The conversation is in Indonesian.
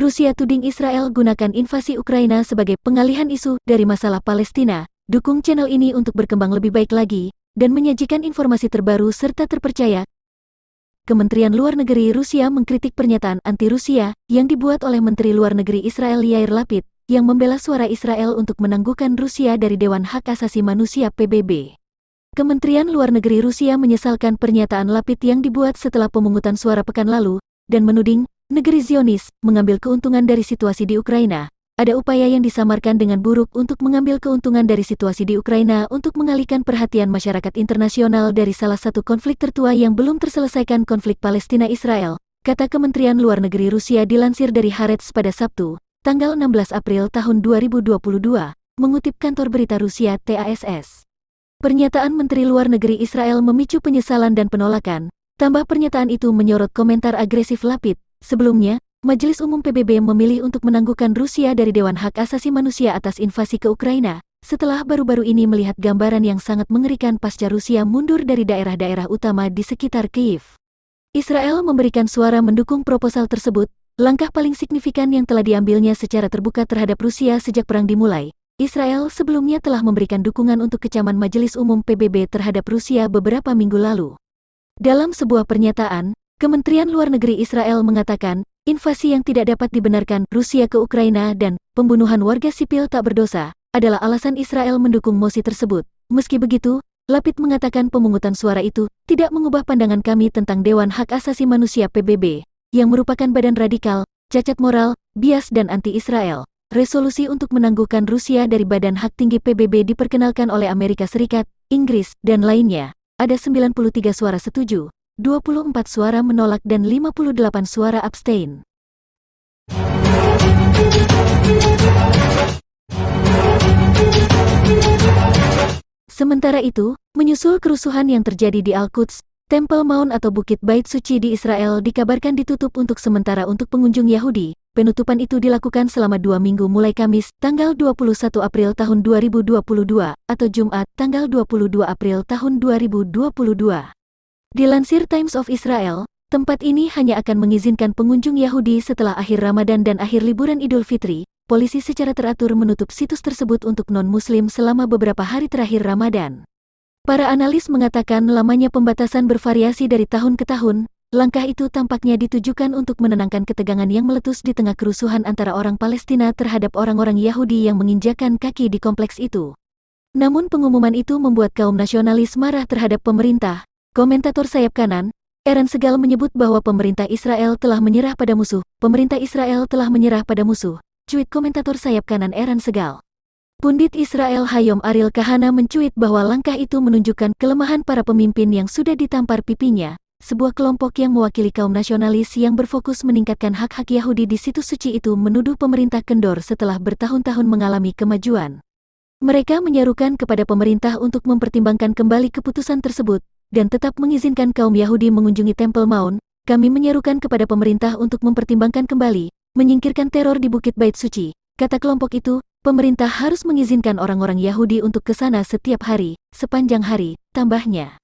Rusia tuding Israel gunakan invasi Ukraina sebagai pengalihan isu dari masalah Palestina. Dukung channel ini untuk berkembang lebih baik lagi, dan menyajikan informasi terbaru serta terpercaya. Kementerian Luar Negeri Rusia mengkritik pernyataan anti-Rusia yang dibuat oleh Menteri Luar Negeri Israel Yair Lapid, yang membela suara Israel untuk menangguhkan Rusia dari Dewan Hak Asasi Manusia PBB. Kementerian Luar Negeri Rusia menyesalkan pernyataan Lapid yang dibuat setelah pemungutan suara pekan lalu, dan menuding negeri Zionis mengambil keuntungan dari situasi di Ukraina. Ada upaya yang disamarkan dengan buruk untuk mengambil keuntungan dari situasi di Ukraina untuk mengalihkan perhatian masyarakat internasional dari salah satu konflik tertua yang belum terselesaikan, konflik Palestina-Israel, kata Kementerian Luar Negeri Rusia dilansir dari Haaretz pada Sabtu, tanggal 16 April tahun 2022, mengutip kantor berita Rusia TASS. Pernyataan Menteri Luar Negeri Israel memicu penyesalan dan penolakan. Tambah pernyataan itu menyorot komentar agresif Lapid. Sebelumnya, Majelis Umum PBB memilih untuk menangguhkan Rusia dari Dewan Hak Asasi Manusia atas invasi ke Ukraina, setelah baru-baru ini melihat gambaran yang sangat mengerikan pasca Rusia mundur dari daerah-daerah utama di sekitar Kyiv. Israel memberikan suara mendukung proposal tersebut, langkah paling signifikan yang telah diambilnya secara terbuka terhadap Rusia sejak perang dimulai. Israel sebelumnya telah memberikan dukungan untuk kecaman Majelis Umum PBB terhadap Rusia beberapa minggu lalu. Dalam sebuah pernyataan, Kementerian Luar Negeri Israel mengatakan, invasi yang tidak dapat dibenarkan Rusia ke Ukraina dan pembunuhan warga sipil tak berdosa adalah alasan Israel mendukung mosi tersebut. Meski begitu, Lapid mengatakan pemungutan suara itu tidak mengubah pandangan kami tentang Dewan Hak Asasi Manusia PBB, yang merupakan badan radikal, cacat moral, bias dan anti-Israel. Resolusi untuk menangguhkan Rusia dari Badan Hak Tinggi PBB diperkenalkan oleh Amerika Serikat, Inggris, dan lainnya. Ada 93 suara setuju, 24 suara menolak dan 58 suara abstain. Sementara itu, menyusul kerusuhan yang terjadi di Al-Quds, Temple Mount atau Bukit Bait Suci di Israel dikabarkan ditutup untuk sementara untuk pengunjung Yahudi. Penutupan itu dilakukan selama 2 minggu mulai Kamis, tanggal 21 April tahun 2022, atau Jumat, tanggal 22 April tahun 2022. Dilansir Times of Israel, tempat ini hanya akan mengizinkan pengunjung Yahudi setelah akhir Ramadan dan akhir liburan Idul Fitri. Polisi secara teratur menutup situs tersebut untuk non-Muslim selama beberapa hari terakhir Ramadan. Para analis mengatakan lamanya pembatasan bervariasi dari tahun ke tahun. Langkah itu tampaknya ditujukan untuk menenangkan ketegangan yang meletus di tengah kerusuhan antara orang Palestina terhadap orang-orang Yahudi yang menginjakan kaki di kompleks itu. Namun pengumuman itu membuat kaum nasionalis marah terhadap pemerintah. Komentator sayap kanan, Eran Segal menyebut bahwa pemerintah Israel telah menyerah pada musuh. Pemerintah Israel telah menyerah pada musuh. Cuit komentator sayap kanan Eran Segal. Pundit Israel Hayom Aril Kahana mencuit bahwa langkah itu menunjukkan kelemahan para pemimpin yang sudah ditampar pipinya. Sebuah kelompok yang mewakili kaum nasionalis yang berfokus meningkatkan hak-hak Yahudi di situs suci itu menuduh pemerintah kendor setelah bertahun-tahun mengalami kemajuan. Mereka menyerukan kepada pemerintah untuk mempertimbangkan kembali keputusan tersebut, dan tetap mengizinkan kaum Yahudi mengunjungi Temple Mount. Kami menyerukan kepada pemerintah untuk mempertimbangkan kembali, menyingkirkan teror di Bukit Bait Suci. Kata kelompok itu, pemerintah harus mengizinkan orang-orang Yahudi untuk ke sana setiap hari, sepanjang hari, tambahnya.